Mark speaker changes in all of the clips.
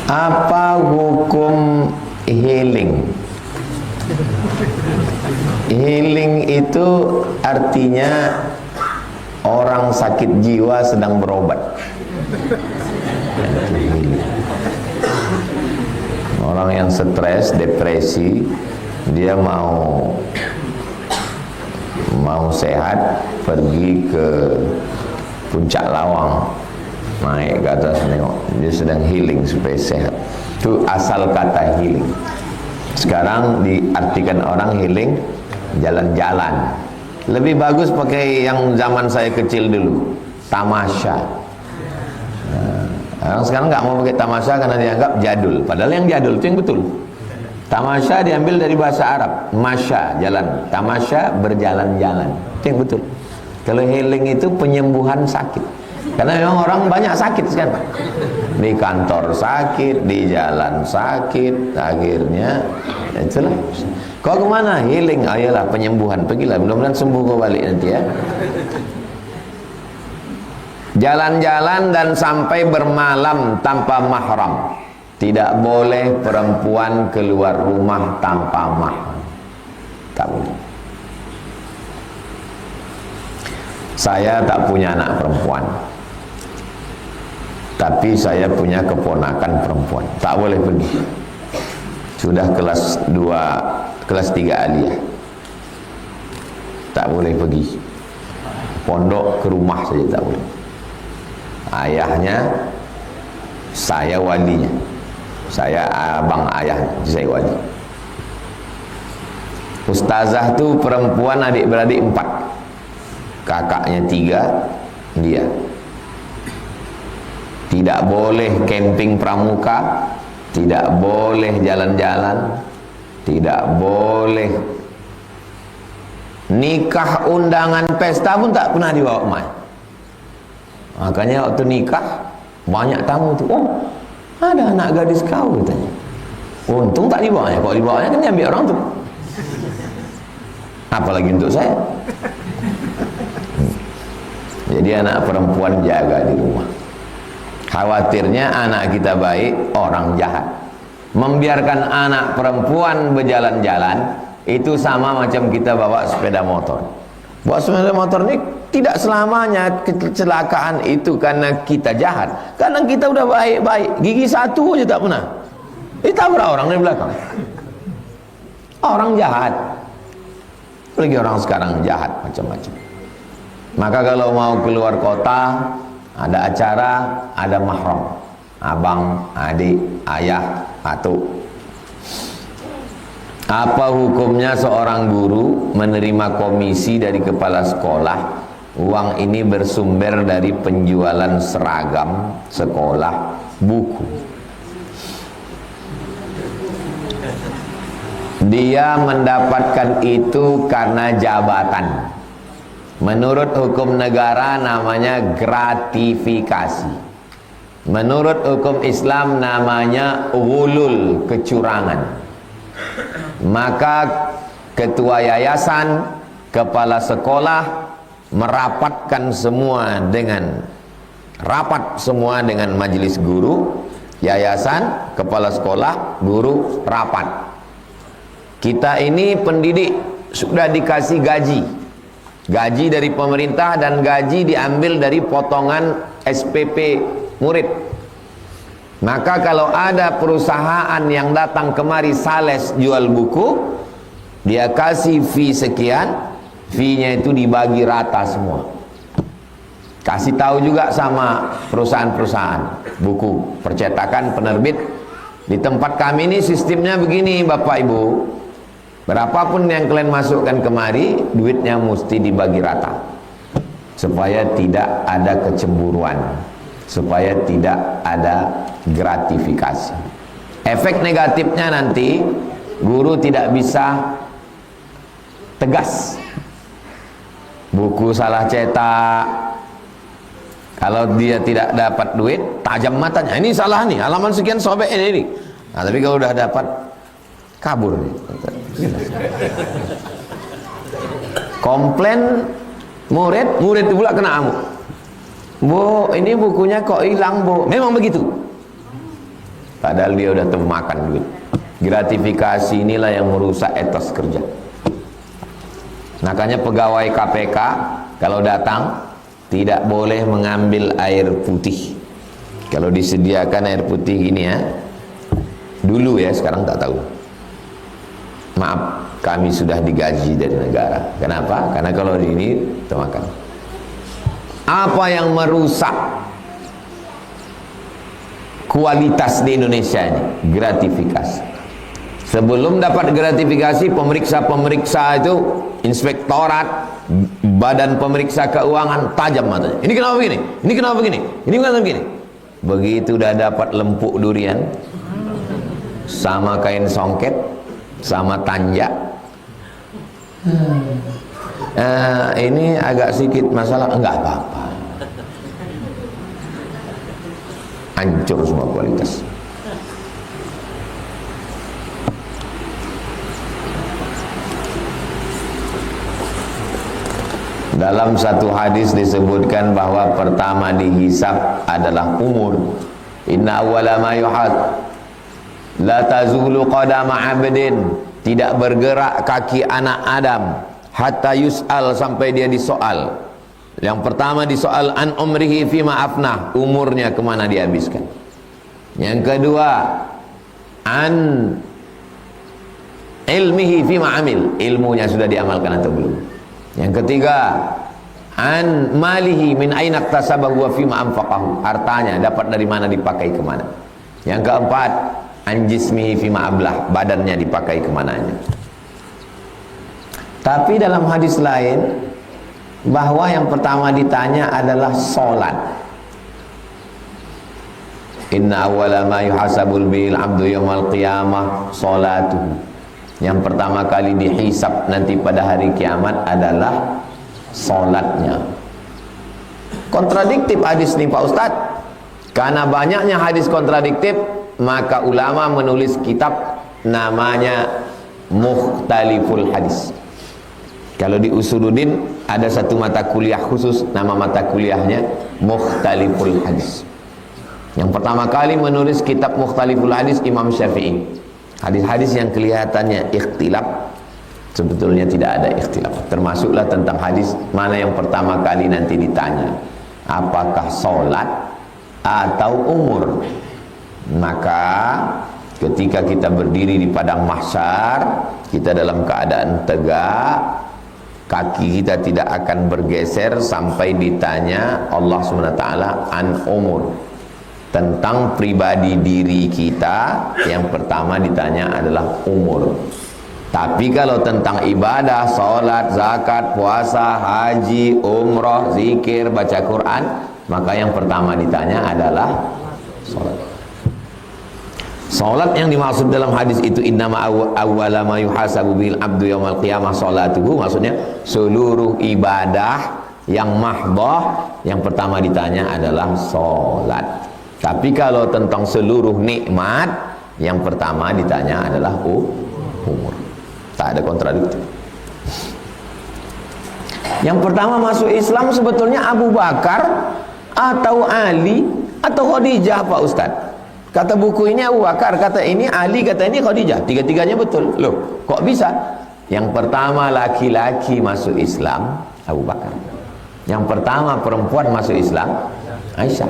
Speaker 1: Apa hukum healing? Healing itu artinya orang sakit jiwa sedang berobat. Orang yang stres, depresi, dia mau sehat, pergi ke puncak Lawang, naik ke atas nengok, dia sedang healing supaya sehat. Itu asal kata healing. Sekarang diartikan orang healing jalan-jalan. Lebih bagus pakai yang zaman saya kecil dulu, tamasya. Orang sekarang nggak mau pakai tamasya karena dianggap jadul. Padahal yang jadul itu yang betul. Tamasya diambil dari bahasa Arab, masya, jalan. Tamasya, berjalan-jalan. Itu yang betul. Kalau healing itu penyembuhan sakit. Karena memang orang banyak sakit sekarang. Di kantor sakit, di jalan sakit, akhirnya itulah. Kau kemana? Healing. Ayolah penyembuhan. Pergilah, mudah-mudahan sembuh kau balik nanti ya. Jalan-jalan dan sampai bermalam tanpa mahram. Tidak boleh perempuan keluar rumah tanpa mahram. Tak boleh. Saya tak punya anak perempuan, tapi saya punya keponakan perempuan. Tak boleh pergi. Sudah kelas 2, kelas 3 aliyah. Tak boleh pergi. Pondok ke rumah saja tak boleh. Ayahnya, saya walinya. Saya abang ayahnya, saya wali. Ustazah tu perempuan adik-beradik 4. Kakaknya 3, dia. Tidak boleh camping pramuka, tidak boleh jalan-jalan, tidak boleh nikah, undangan, pesta pun tak pernah dibawa mai. Makanya waktu nikah banyak tamu tu. Oh, ada anak gadis kau katanya. Untung tak dibawanya. Kalau dibawanya kan diambil orang tu. Apalagi untuk saya. Jadi anak perempuan jaga di rumah. Khawatirnya anak kita baik, orang jahat. Membiarkan anak perempuan berjalan-jalan itu sama macam kita bawa sepeda motor. Bawa sepeda motor ini tidak selamanya kecelakaan itu karena kita jahat. Kadang kita udah baik-baik, gigi satu aja tak pernah. Ditabrak orang dari belakang. Orang jahat. Apalagi orang sekarang jahat macam-macam. Maka kalau mau keluar kota, ada acara, ada mahram. Abang, adik, ayah, atuk. Apa hukumnya seorang guru menerima komisi dari kepala sekolah? Uang ini bersumber dari penjualan seragam sekolah, buku. Dia mendapatkan itu karena jabatan. Menurut hukum negara namanya gratifikasi. Menurut hukum Islam namanya ghulul, kecurangan. Maka ketua yayasan, kepala sekolah merapatkan semua dengan rapat semua dengan majelis guru, yayasan, kepala sekolah, guru rapat. Kita ini pendidik sudah dikasih gaji. Gaji dari pemerintah dan gaji diambil dari potongan SPP murid. Maka kalau ada perusahaan yang datang kemari sales jual buku, dia kasih fee sekian, fee-nya itu dibagi rata semua. Kasih tahu juga sama perusahaan-perusahaan buku, percetakan, penerbit. Di tempat kami ini sistemnya begini Bapak Ibu. Berapapun yang kalian masukkan kemari, duitnya mesti dibagi rata. Supaya tidak ada kecemburuan, supaya tidak ada gratifikasi. Efek negatifnya nanti, guru tidak bisa tegas. Buku salah cetak, kalau dia tidak dapat duit, tajam matanya. Ini salah nih, halaman sekian sobek ini. Nah, tapi kalau udah dapat, kabur nih. Komplain murid itu pula kena amuk. Bu, ini bukunya kok hilang Bu. Memang begitu. padahal dia udah makan duit. Gratifikasi inilah yang merusak etos kerja. Makanya pegawai KPK kalau datang tidak boleh mengambil air putih. Kalau disediakan air putih gini ya, dulu ya, sekarang tak tahu. Maaf, kami sudah digaji dari negara. Kenapa? Karena kalau di ini termakan. Apa yang merusak kualitas di Indonesia ini? Gratifikasi. Sebelum dapat gratifikasi, pemeriksa-pemeriksa itu, inspektorat, badan pemeriksa keuangan, tajam matanya. Ini kenapa begini? Ini kenapa begini? Ini kenapa begini? Begitu udah dapat lempuk durian, sama kain songket, sama tanjak, ini agak sedikit masalah, enggak apa-apa. Hancur semua kualitas. Dalam satu hadis disebutkan bahwa pertama dihisab adalah umur. Inna awwala ma yuhad la tazulu qadama 'abdin, tidak bergerak kaki anak Adam hatta yus'al, sampai dia disoal. Yang pertama disoal an umrihi fima afnah, umurnya kemana dihabiskan. Yang kedua an ilmihi fima amil, ilmunya sudah diamalkan atau belum. Yang ketiga an malihi min aina iktasabahu wa fima anfaqahu, hartanya dapat dari mana dipakai kemana. Yang keempat an jismihi fima ablah, badannya dipakai kemananya. Tapi dalam hadis lain bahwa yang pertama ditanya adalah solat. Inna awwala ma yuhasabul bil abdu yaumal qiyamah salatuhu. Yang pertama kali dihisab nanti pada hari kiamat adalah solatnya. Kontradiktif hadis ini Pak Ustadz. Karena banyaknya hadis kontradiktif, maka ulama menulis kitab namanya Mukhtaliful Hadis. Kalau di Usuluddin ada satu mata kuliah khusus, nama mata kuliahnya Mukhtaliful Hadis. Yang pertama kali menulis kitab Mukhtaliful Hadis Imam Syafi'i. Hadis-hadis yang kelihatannya ikhtilaf, sebetulnya tidak ada ikhtilaf. Termasuklah tentang hadis mana yang pertama kali nanti ditanya, apakah sholat atau umur. Maka ketika kita berdiri di padang mahsyar, kita dalam keadaan tegak, kaki kita tidak akan bergeser sampai ditanya Allah SWT an umur, tentang pribadi diri kita. Yang pertama ditanya adalah umur. Tapi kalau tentang ibadah, sholat, zakat, puasa, haji, umroh, zikir, baca Quran, maka yang pertama ditanya adalah sholat. Sholat yang dimaksud dalam hadis itu innama awwala ma yuhasabu bil abdu yaumal qiyamah sholatuhu, maksudnya seluruh ibadah yang mahdoh yang pertama ditanya adalah sholat. Tapi kalau tentang seluruh nikmat, yang pertama ditanya adalah umur. Tak ada kontradiktif. Yang pertama masuk Islam sebetulnya Abu Bakar atau Ali atau Khadijah Pak Ustaz. Kata buku ini Abu Bakar, kata ini Ali, kata ini Khadijah. Tiga-tiganya betul. Loh, kok bisa? Yang pertama laki-laki masuk Islam Abu Bakar. Yang pertama perempuan masuk Islam Aisyah.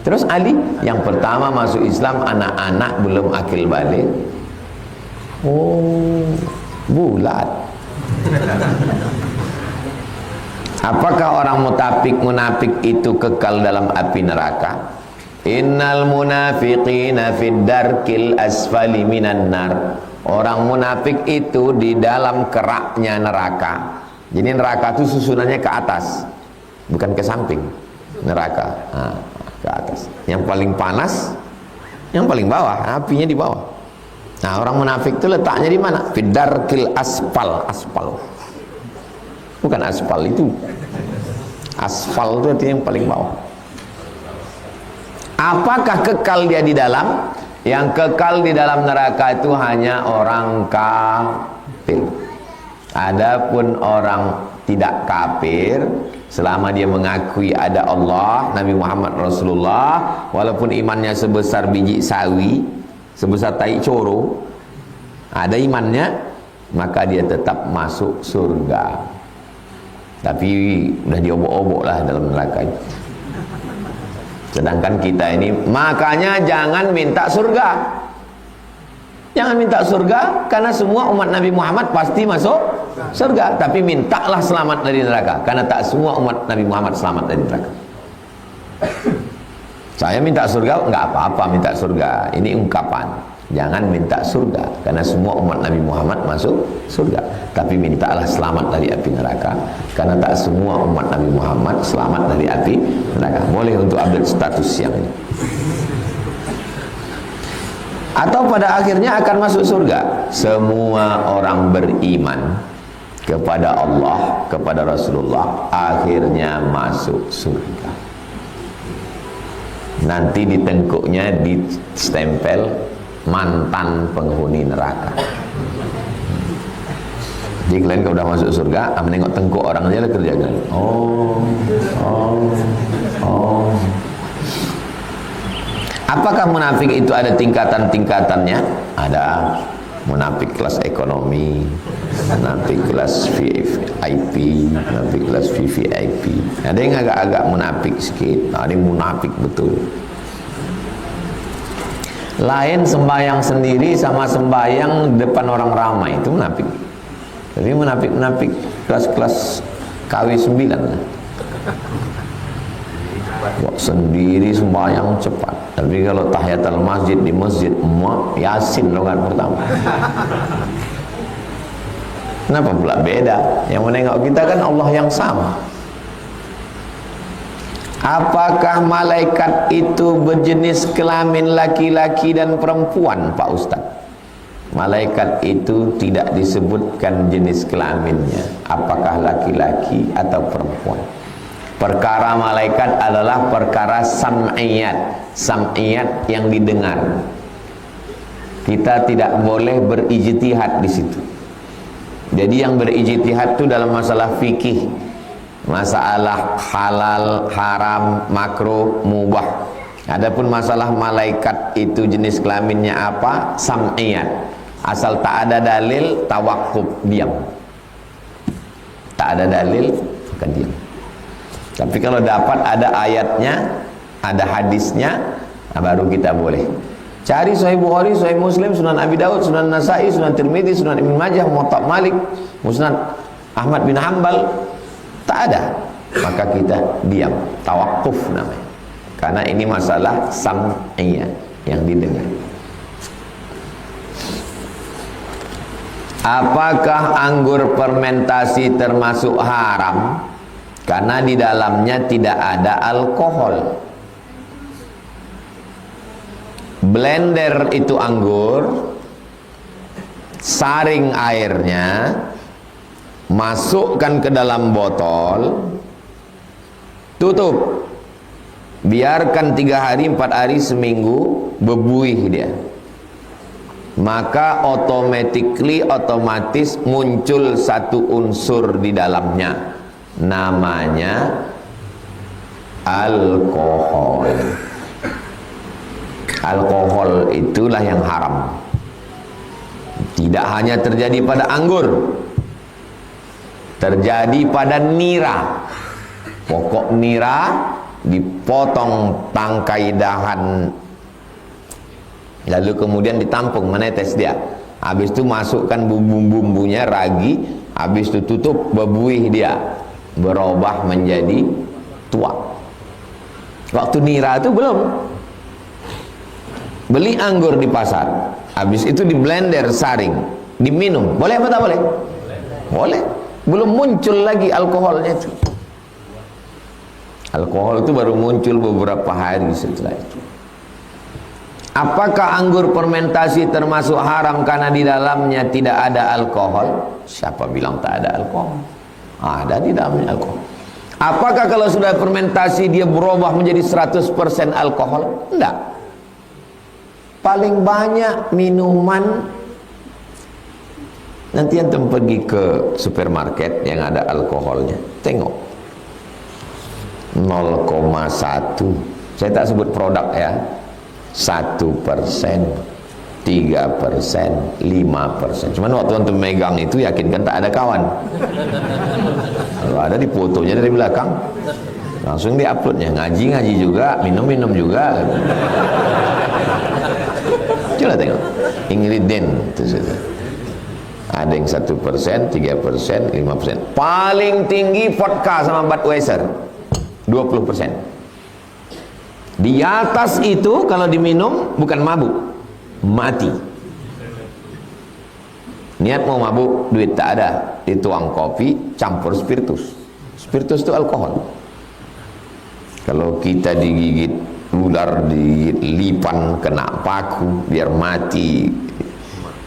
Speaker 1: Terus Ali, yang pertama masuk Islam anak-anak belum akil balik. Oh, bulat. Apakah orang munafik itu kekal dalam api neraka? Innal munafiqina fid darkil asfali minan nar. Orang munafik itu di dalam keraknya neraka. Jadi neraka itu susunannya ke atas, bukan ke samping. Neraka. Nah, ke atas. Yang paling panas, yang paling bawah, apinya di bawah. Nah, orang munafik itu letaknya di mana? Fidarkil aspal, aspal. Bukan aspal itu. Aspal itu artinya yang paling bawah. Apakah kekal dia di dalam? Yang kekal di dalam neraka itu hanya orang kafir. Adapun orang tidak kafir, selama dia mengakui ada Allah, Nabi Muhammad Rasulullah, walaupun imannya sebesar biji sawi, sebesar tai coro, ada imannya, maka dia tetap masuk surga. Tapi udah diobok-obok lah dalam neraka itu. Sedangkan kita ini, makanya jangan minta surga. Jangan minta surga, karena semua umat Nabi Muhammad pasti masuk surga. Tapi mintalah selamat dari neraka, karena tak semua umat Nabi Muhammad selamat dari neraka. Saya minta surga, nggak apa-apa minta surga. Ini ungkapan. Jangan minta surga, karena semua umat Nabi Muhammad masuk surga. Tapi mintalah selamat dari api neraka, karena tak semua umat Nabi Muhammad selamat dari api neraka. Boleh untuk update status yang ini. Atau pada akhirnya akan masuk surga semua orang beriman kepada Allah, kepada Rasulullah, akhirnya masuk surga. Nanti di tengkuknya ditempel mantan penghuni neraka. Jadi kalian kalau udah masuk surga, menengok tengkuk orang aja lah kerjakan. Apakah munafik itu ada tingkatan-tingkatannya? Ada munafik kelas ekonomi, munafik kelas VIP, munafik kelas VVIP. Ada yang agak-agak munafik sedikit, ada yang munafik betul. Lain sembahyang sendiri sama sembahyang depan orang ramai, itu munafik. Tapi munafik-munafik kelas-kelas KW 9 lah. Sendiri sembahyang cepat, tapi kalau tahiyatul masjid di masjid Yasin rokaat pertama. Kenapa pula beda? Yang menengok kita kan Allah yang sama. Apakah malaikat itu berjenis kelamin laki-laki dan perempuan, Pak Ustaz? Malaikat itu tidak disebutkan jenis kelaminnya, apakah laki-laki atau perempuan. Perkara malaikat adalah perkara sam'iyat yang didengar. Kita tidak boleh berijtihad di situ. Jadi yang berijtihad itu dalam masalah fikih, masalah halal, haram, makruh, mubah. Adapun masalah malaikat itu jenis kelaminnya apa, sam'iyat. Asal tak ada dalil, tawakkuf, diam. Tak ada dalil, maka diam. Tapi kalau dapat ada ayatnya, ada hadisnya, baru kita boleh. Cari Sahih Bukhari, Sahih Muslim, Sunan Abi Daud, Sunan Nasai, Sunan Tirmidzi, Sunan Ibnu Majah, Muwatta Malik, Musnad Ahmad bin Hanbal, tak ada. Maka kita diam, tawakuf namanya. Karena ini masalah sam'iyah yang didengar. Apakah anggur fermentasi termasuk haram? Karena di dalamnya tidak ada alkohol. Blender itu anggur, saring airnya, masukkan ke dalam botol, tutup, biarkan 3 hari, 4 hari, seminggu, bebuih dia. Maka otomatis muncul satu unsur di dalamnya, namanya alkohol. Alkohol itulah yang haram. Tidak hanya terjadi pada anggur, terjadi pada nira. Pokok nira dipotong tangkai dahan, lalu kemudian ditampung, menetes dia. Habis itu masukkan bumbu-bumbunya, ragi, habis itu tutup, bebuih dia, berubah menjadi tua. Waktu nira itu belum. Beli anggur di pasar, habis itu di blender, saring, diminum, boleh apa tak boleh? Boleh. Belum muncul lagi alkoholnya itu. Alkohol itu baru muncul beberapa hari setelah itu. Apakah anggur fermentasi termasuk haram karena di dalamnya tidak ada alkohol? Siapa bilang tak ada alkohol? Ada di dalamnya alkohol. Apakah kalau sudah fermentasi dia berubah menjadi 100% alkohol? Enggak. Paling banyak minuman, nanti antum pergi ke supermarket yang ada alkoholnya, tengok 0,1. Saya tak sebut produk ya, 1%. 3%, 5%. Cuman waktu antum megang itu yakinkan tak ada kawan. Kalau ada di fotonya dari belakang, langsung di-uploadnya. Ngaji juga, minum juga. Coba tengok ingredient itu saja. Ada yang 1%, 3%, 5%. Paling tinggi vodka sama Budweiser 20%. Di atas itu kalau diminum bukan mabuk, mati. Niat mau mabuk, duit tak ada, dituang kopi campur spiritus. Spiritus itu alkohol. Kalau kita digigit ular, digigit lipan, kena paku, biar mati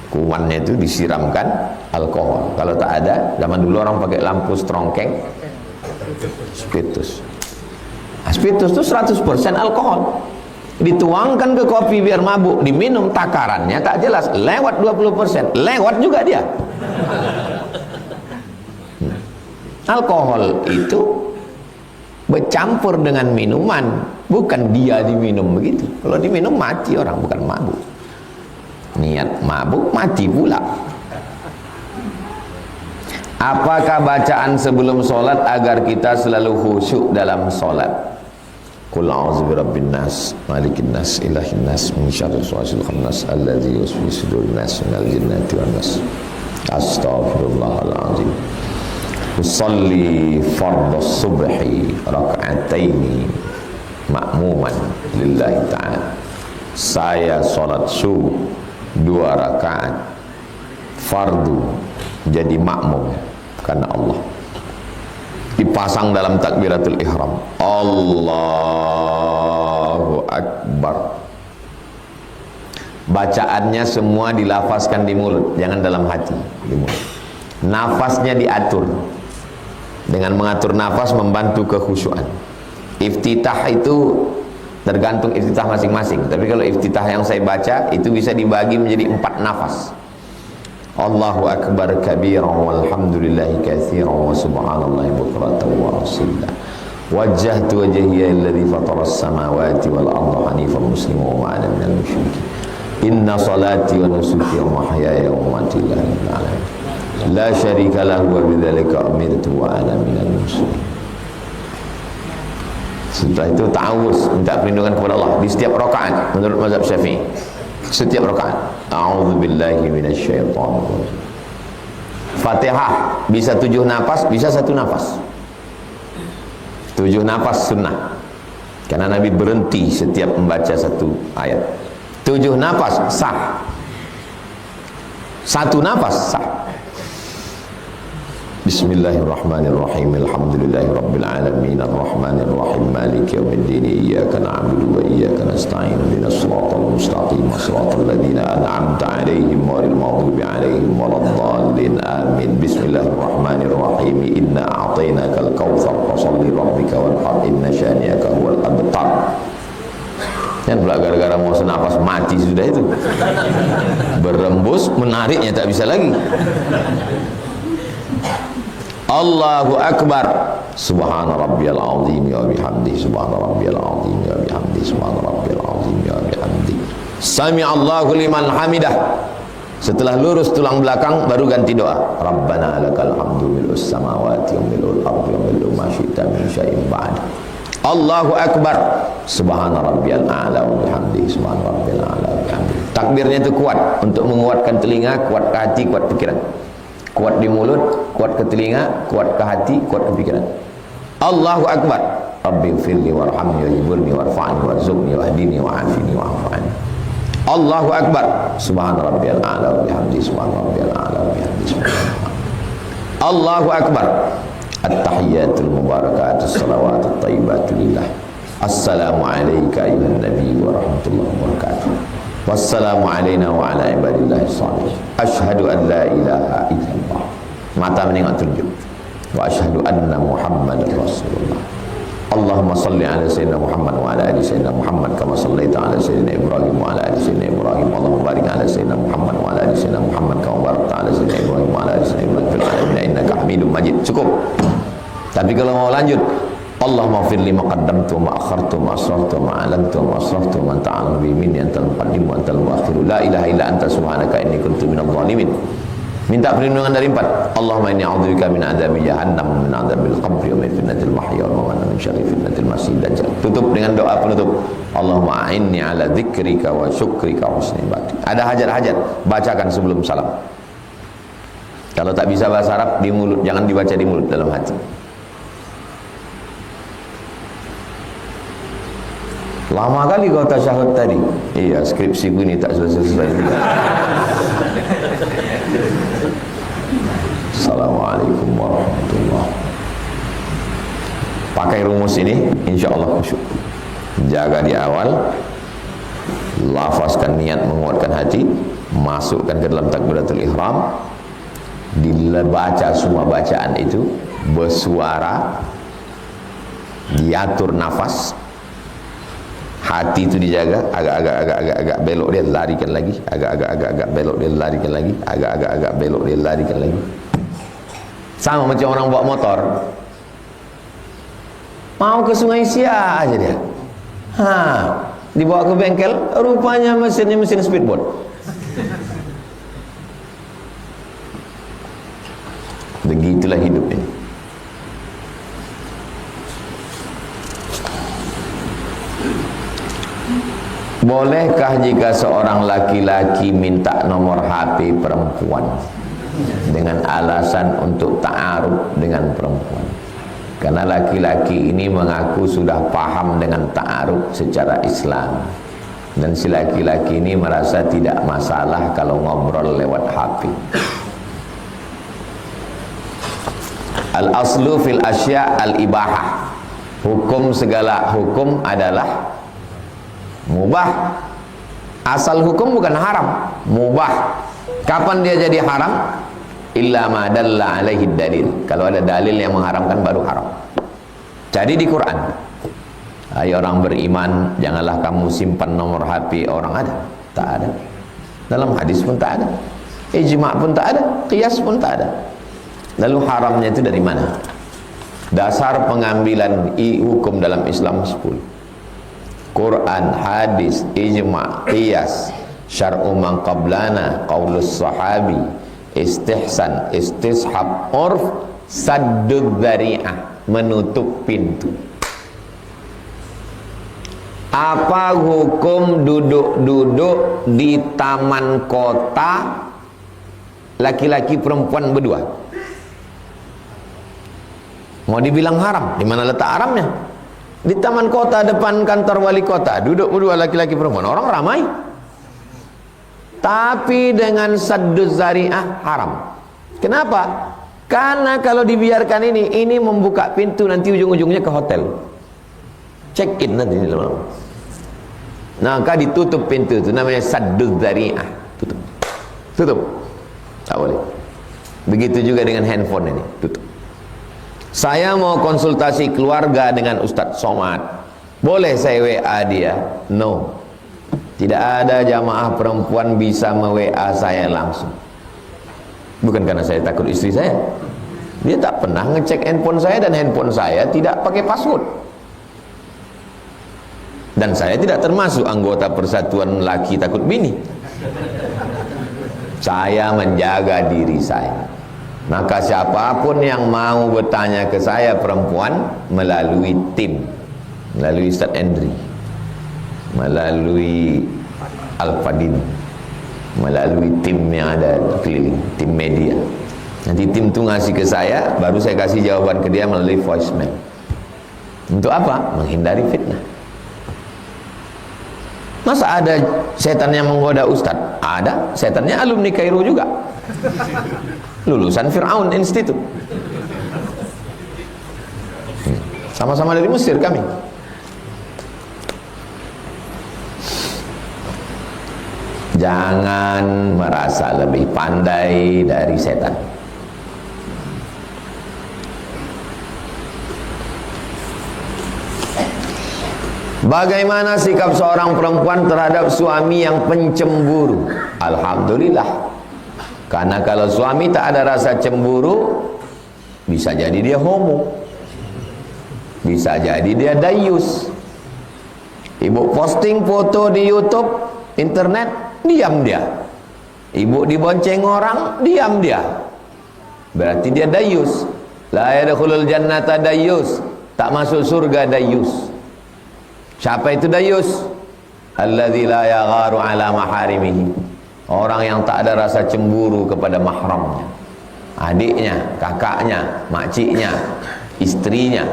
Speaker 1: kumannya itu disiramkan alkohol. Kalau tak ada, zaman dulu orang pakai lampu strongkeng, spiritus. Spiritus itu 100% alkohol. Dituangkan ke kopi biar mabuk, diminum, takarannya tak jelas, lewat 20%, lewat juga dia. Alkohol itu bercampur dengan minuman, bukan dia diminum begitu. Kalau diminum mati orang, bukan mabuk. Niat mabuk mati pula. Apakah bacaan sebelum solat agar kita selalu khusyuk dalam solat? Qul a'udzu birabbin nas, malikin nas, ilahin nas, min syarri waswasil khannas, alladzi yuwaswisu sudurin nas, minal jinnati wan nas. Astaghfirullahalazim. Usalli fardhu subhi raka'ataini ma'muman lillahi ta'ala. Saya salat subuh 2 rakaat fardu jadi makmum karena Allah. Dipasang dalam takbiratul ihram, Allahu Akbar. Bacaannya semua dilafazkan di mulut, jangan dalam hati, di mulut. Nafasnya diatur. Dengan mengatur nafas membantu kekhusyuan. Iftitah itu tergantung iftitah masing-masing. Tapi kalau iftitah yang saya baca itu bisa dibagi menjadi 4 nafas. Allahu Akbar kabiran walhamdulillahi katsiran wa subhanallahi bukratan wa asila. Wajjahtu wajhiya alladhi fatara as-samawati wal arda hanifan musliman wa ana minal musyrikin. Inna salati wa nusuki wa mahyaya wa mamati lillahi rabbil alamin. La syarika lahu wa bidzalika umirtu wa ana minal muslimin. Setelah itu ta'awuz, minta perlindungan kepada Allah di setiap rakaat menurut mazhab Syafi'i. Setiap rakaat, a'udzubillahi minasyaitonir rajim. Fatihah bisa 7 nafas, bisa 1 nafas. 7 nafas sunnah. Karena Nabi berhenti setiap membaca 1 ayat. 7 nafas sah. 1 nafas sah. Bismillahirrahmanirrahim. Alhamdulillahirabbil alamin arrahmanir rahim maliki yaumiddin iyyaka na'budu wa iyyaka nasta'in ihdinas siratal mustaqim siratal ladzina an'amta 'alaihim ghairil maghdubi 'alaihim waladdallin amin. Bismillahirrahmanirrahim. Inna a'tainakal kautsar fasholli rabbika wanhar inna syani'aka huwal abtar. Dan pula gara-gara mau senafas mati sudah itu. Berembus menariknya tak bisa lagi. Allahu Akbar. Subhana rabbiyal azim wa bihamdi. Subhana rabbiyal azim wa bihamdi. Subhana rabbiyal azim wa bihamdi. Sami Allahu liman hamidah. Setelah lurus tulang belakang baru ganti doa. Rabbana lakal hamdu mil'us samawati wa mil'ul ardi wa mil'u ma syi'ta min syai'in ba'd. Allahu Akbar. Subhana rabbiyal a'la wa bihamdi. Subhana rabbiyal a'la wa bihamdi. Takbirnya itu kuat untuk menguatkan telinga, kuat ke hati, kuat pikiran. Kuat di mulut, kuat ke telinga, kuat ke hati, kuat ke pikiran. Allahu Akbar. Rabbighfirli warhamni wajburni warfa'ni warzuqni wahdini wa'afini wa'afani. Allahu Akbar. Subhana rabbiyal a'la wa bihamdi. Subhana rabbiyal a'la wa bihamdi. Allahu Akbar. At-tahiyyatul mubarakatus salawatut thayyibatu lillah. Assalamu alayka ayyuhan nabiy wa rahmatullahi wa barakatuh. Wassalamu alayna wa ala ibadillahi shalihin. Asyhadu an la ilaha illallah. Mata menengok tunjuk. Wa asyhadu anna Muhammadar Rasulullah. Allahumma salli ala sayyidina Muhammad wa ala ali sayyidina Muhammad kama sallaita ala sayyidina Ibrahim wa ala ali sayyidina Ibrahim. Allahumma barik ala sayyidina Muhammad wa ala ali sayyidina Muhammad kama barakta ala sayyidina Ibrahim wa ala ali sayyidina Ibrahim fil alamin innaka Hamidum Majid. Cukup. Tapi kalau mau lanjut Allahumma ighfir li ma qaddamtu wa ma akhartu wa ma asrartu wa ma a'lantu wa ma asraftu wa ma anta a'lamu bi minni antal muqaddim wa antal muakhir la ilaha illa anta subhanaka inni kuntu minadh dhalimin. Minta perlindungan dari 4. Allahumma inni a'udzubika min adzabi jahannam, min adzabil qabri wa min fitnatil mahya wal mamat, min syarri fitnatil masih dajjal. Tutup dengan doa penutup. Allahumma a'inni ala dzikrika wa syukrika wa husni ibadatik. Ada hajat-hajat, bacakan sebelum salam. Kalau tak bisa bahasa Arab di mulut, jangan dibaca di mulut, dalam hati. Lama kali kau tasyahud tadi. Iya, skripsi gue ini tak selesai-selesai juga. Assalamualaikum warahmatullahi. Pakai rumus ini, insya Allah khusyuk. Jaga di awal, lafazkan niat, menguatkan hati, masukkan ke dalam takbiratul ihram, dibaca semua bacaan itu bersuara, diatur nafas, hati itu dijaga, agak-agak belok dia larikan lagi, agak-agak belok dia larikan lagi, agak-agak belok dia larikan lagi. Sama macam orang bawa motor, mau ke Sungai Siak aja dia, dibawa ke bengkel, rupanya mesinnya mesin speedboat. Begitulah hidup ini. Bolehkah jika seorang laki-laki minta nomor HP perempuan dengan alasan untuk ta'aruf dengan perempuan? Karena laki-laki ini mengaku sudah paham dengan ta'aruf secara Islam, dan si laki-laki ini merasa tidak masalah kalau ngobrol lewat HP. Al-aslu fil asya' al-ibahah. Hukum, segala hukum adalah mubah. Asal hukum bukan haram, mubah. Kapan dia jadi haram? Illa ma dalla alaihi dalil. Kalau ada dalil yang mengharamkan baru haram. Jadi di Quran, hai orang beriman, janganlah kamu simpan nomor HP orang. Ada? Tak ada. Dalam hadis pun tak ada, ijma' pun tak ada, qiyas pun tak ada. Lalu haramnya itu dari mana? Dasar pengambilan hukum dalam Islam 10. Quran, hadis, ijma', qiyas, syar'u man qablana, qaulus sahabi, istihsan, istishab, urf, saddud dzari'ah, menutup pintu. Apa hukum duduk-duduk di taman kota laki-laki perempuan berdua? Mau dibilang haram, di mana letak haramnya? Di taman kota depan kantor wali kota, duduk berdua laki-laki perempuan, orang ramai. Tapi dengan sadduz zari'ah haram. Kenapa? Karena kalau dibiarkan ini membuka pintu, nanti ujung-ujungnya ke hotel. Check in nanti lama-lama. Nah, maka ditutup pintu itu, namanya sadduz zari'ah. Tutup. Tutup. Tak boleh. Begitu juga dengan handphone ini, tutup. Saya mau konsultasi keluarga dengan Ustadz Somad, boleh saya WA dia? No. Tidak ada jamaah perempuan bisa me-WA saya langsung. Bukan karena saya takut istri saya. Dia tak pernah ngecek handphone saya, dan handphone saya tidak pakai password. Dan saya tidak termasuk anggota Persatuan Laki Takut Bini. Saya menjaga diri saya. Maka siapapun yang mau bertanya ke saya perempuan, melalui tim, melalui Ustaz Endri, melalui Al-Fadin, melalui tim yang ada keliling, tim media. Nanti tim itu ngasih ke saya, baru saya kasih jawaban ke dia melalui voicemail. Untuk apa? Menghindari fitnah. Masa ada setan yang menggoda Ustaz? Ada. Setannya alumni Kairo juga, lulusan Fir'aun Institute. Sama-sama dari Mesir kami. Jangan merasa lebih pandai dari setan. Bagaimana sikap seorang perempuan terhadap suami yang pencemburu? Alhamdulillah. Karena kalau suami tak ada rasa cemburu, bisa jadi dia homo, Bisa jadi dia dayus. Ibu posting foto di YouTube, internet, diam dia. Ibu dibonceng orang, diam dia. Berarti dia dayus. La yadkhulul jannata dayus. Tak masuk surga dayus. Siapa itu dayus? Alladzi la yagharu ala maharimihi. Orang yang tak ada rasa cemburu kepada mahramnya. Adiknya, kakaknya, makciknya, istrinya.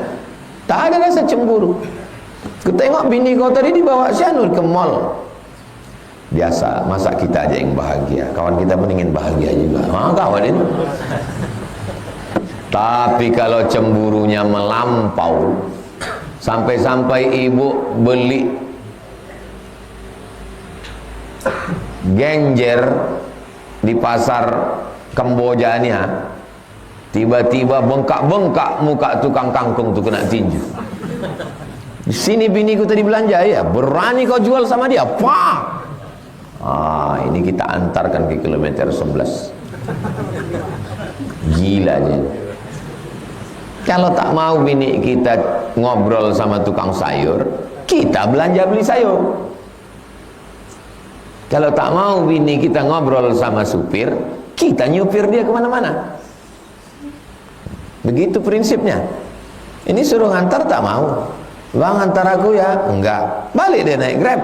Speaker 1: Tak ada rasa cemburu. Kau tengok bini kau tadi dibawa Syanur ke mall. Biasa, masa kita aja yang bahagia. Kawan kita pun ingin bahagia juga. Kawan itu. Tapi kalau cemburunya melampau, sampai-sampai ibu beli genjer di pasar Kambojanya, tiba-tiba bengkak-bengkak muka tukang kangkung tu kena tinju. Di sini biniku tadi belanja, ya berani kau jual sama dia, pak. Ini kita antarkan ke kilometer 11. Gila dia. Kalau tak mau bini kita ngobrol sama tukang sayur, kita belanja beli sayur. Kalau tak mau bini kita ngobrol sama supir, kita nyupir dia kemana-mana. Begitu prinsipnya. Ini suruh ngantar tak mau. Bang, antar aku ya. Enggak. Balik dia naik Grab.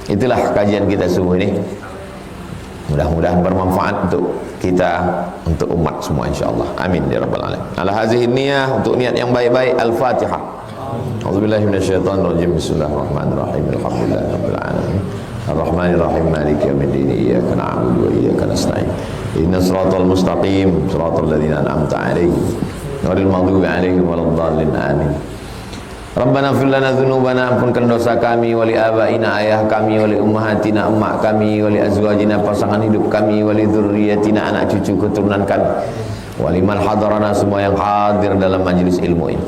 Speaker 1: Itulah kajian kita subuh ini. Mudah-mudahan bermanfaat untuk kita, untuk umat semua insyaallah. Amin ya rabbal alamin. Ala hazihi niyah, untuk niat yang baik-baik. Al-Fatihah. A'udzubillahi minasyaitonirrajim. Bismillahirrahmanirrahim. Alhamdulillahirabbil alamin. Ar-Rahmanirrahim. Maliki yaumiddin. Iyyaka na'budu wa iyyaka nasta'in. Ihdinas siratal mustaqim, siratal ladzina an'amta 'alaihim, ghairil maghdubi 'alaihim waladdallin. Amin. Rabbana ighfir lana dzunubana, ampunkan dosa kami, wali abaina, ayah kami, wali ummahatina, emak kami, wali azwajina, pasangan hidup kami, wali dzurriyyatina, anak cucu keturunan kami, wali man hadarana, semua yang hadir dalam majlis ilmu ini,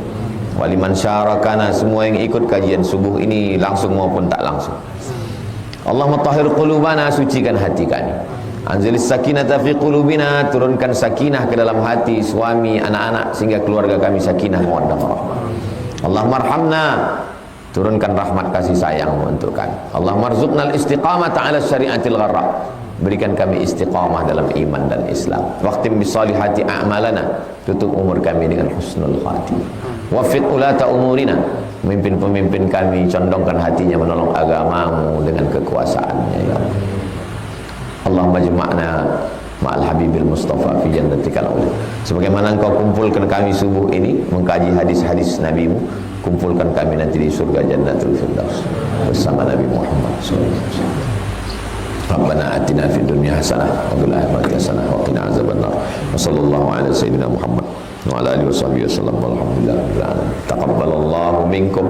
Speaker 1: wali man syarakana, semua yang ikut kajian subuh ini langsung maupun tak langsung. Allahumma tahhir qulubana, sucikan hati kami. Anzilis sakinata fi qulubina, turunkan sakinah ke dalam hati suami, anak-anak, sehingga keluarga kami sakinah mawaddah warahmah. Allahumma arhamna, turunkan rahmat kasih sayang-Mu untuk kami. Allahumma arzuqnal istiqamata ala syariatil gharra, berikan kami istiqamah dalam iman dan Islam. Waqtim bisolihati a'malana, tutup umur kami dengan husnul khatimah. Waffiq ulata umurina, pemimpin-pemimpin kami condongkan hatinya menolong agamamu dengan kekuasaannya ya Allah. Allahumma jma'na ma'al habibil mustafa fi jannatikal ula. Sebagaimana Engkau kumpulkan kami subuh ini mengkaji hadis-hadis Nabi-Mu, kumpulkan kami nanti di surga Jannatul Firdaus bersama Nabi Muhammad sallallahu alaihi wasallam. Rabbana atina fid dunya hasanah wa fil akhirati hasanah wa qina azabannar. Wa sallallahu ala sayyidina Muhammad wa ala alihi washabbihi wasallam. Walhamdulillahirabbil alamin. Taqabbalallahu minkum.